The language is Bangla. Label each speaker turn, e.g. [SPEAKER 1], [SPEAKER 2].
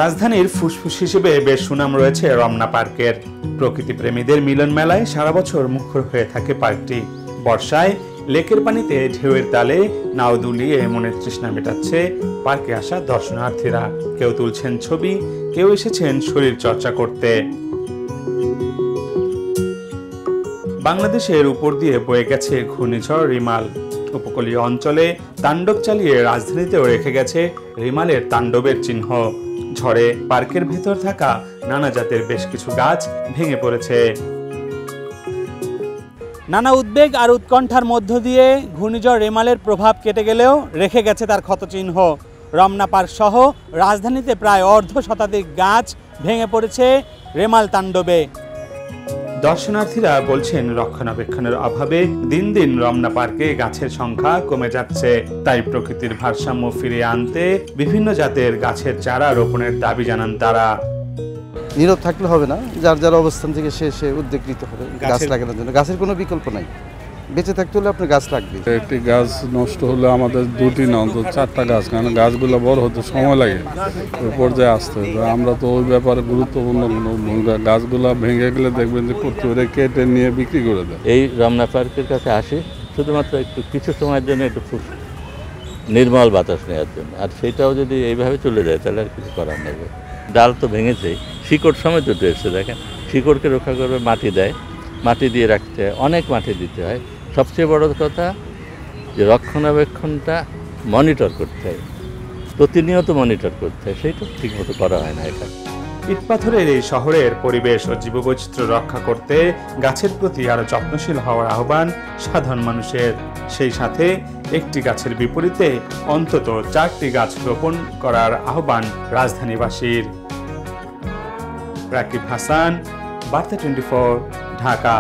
[SPEAKER 1] রাজধানীর ফুসফুস হিসেবে বেশ সুনাম রয়েছে রমনা পার্কের। প্রকৃতিপ্রেমীদের মিলন মেলায় সারা বছর মুখর হয়ে থাকে পার্কটি। বর্ষায় লেকের পানিতে ঢেউয়ের তালে নাও দুলিয়ে মনের তৃষ্ণা মেটাচ্ছে পার্কে আসা দর্শনার্থীরা। কেউ তুলছেন ছবি, কেউ এসেছেন শরীর চর্চা করতে। বাংলাদেশের উপর দিয়ে বয়ে গেছে ঘূর্ণিঝড় রিমাল। উপকূলীয় অঞ্চলে তাণ্ডব চালিয়ে রাজধানীতেও রেখে গেছে রিমালের তাণ্ডবের চিহ্ন। ঝড়ে পার্কের ভেতর থাকা নানা জাতের বেশ কিছু গাছ ভেঙে পড়েছে। নানা উদ্বেগ আর উৎকণ্ঠার মধ্য দিয়ে ঘূর্ণিঝড় রিমালের প্রভাব কেটে গেলেও রেখে গেছে তার ক্ষতচিহ্ন। রমনা পার্ক সহ রাজধানীতে প্রায় অর্ধ শতাধিক গাছ ভেঙে পড়েছে রেমাল তাণ্ডবে। দর্শনার্থীরা বলছেন রক্ষণাবেক্ষণের অভাবে দিন দিন রমনা পার্কে গাছের সংখ্যা কমে যাচ্ছে। তাই প্রকৃতির ভারসাম্য ফিরিয়ে আনতে বিভিন্ন জাতের গাছের চারা রোপণের দাবি জানান তারা।
[SPEAKER 2] নীরব থাকলে হবে না, যার যার অবস্থান থেকে সে উদ্যোগ নিতে হবে গাছ লাগানোর জন্য। গাছের কোনো বিকল্প নাই, বেঁচে থাকতে হলে আপনার গাছ লাগবে।
[SPEAKER 3] একটি গাছ নষ্ট হলে আমাদের দুটি না অন্তত 4টা গাছ, কারণ গাছগুলো বড় হতে সময় লাগে, ওই পর্যায়ে আসতে হবে। আমরা তো ওই ব্যাপারে গুরুত্বপূর্ণ ভূমিকা। গাছগুলো ভেঙে গেলে দেখবেন যে প্রত্যেকে কেটে নিয়ে বিক্রি করে দেয়।
[SPEAKER 4] এই রমনা পার্কের কাছে আসি শুধুমাত্র একটু কিছু সময়ের জন্য একটু খুব নির্মল বাতাস নেওয়ার জন্য, আর সেটাও যদি এইভাবে চলে যায় তাহলে আর কিছু করার নেই। ডাল তো ভেঙেছেই, শিকড় সমেত উঠে এসছে। দেখেন, শিকড়কে রক্ষা করবে মাটি দেয়, মাটি দিয়ে রাখতে হয়, অনেক মাটি দিতে হয়। সবচেয়ে বড় কথা যে রক্ষণাবেক্ষণটা মনিটর করতে হয়, প্রতিনিয়ত মনিটর করতে হয়, সেইটা ঠিকমতো করা হয় না এখানে।
[SPEAKER 1] ইটপাথরের এই শহরের পরিবেশ ও জীববৈচিত্র্য রক্ষা করতে গাছের প্রতি আরো যত্নশীল হওয়ার আহ্বান সাধারণ মানুষের। সেই সাথে একটি গাছের বিপরীতে অন্তত 4টি গাছ রোপণ করার আহ্বান রাজধানীবাসীর। রাকিব হাসান, বার্তা 24, ঢাকা।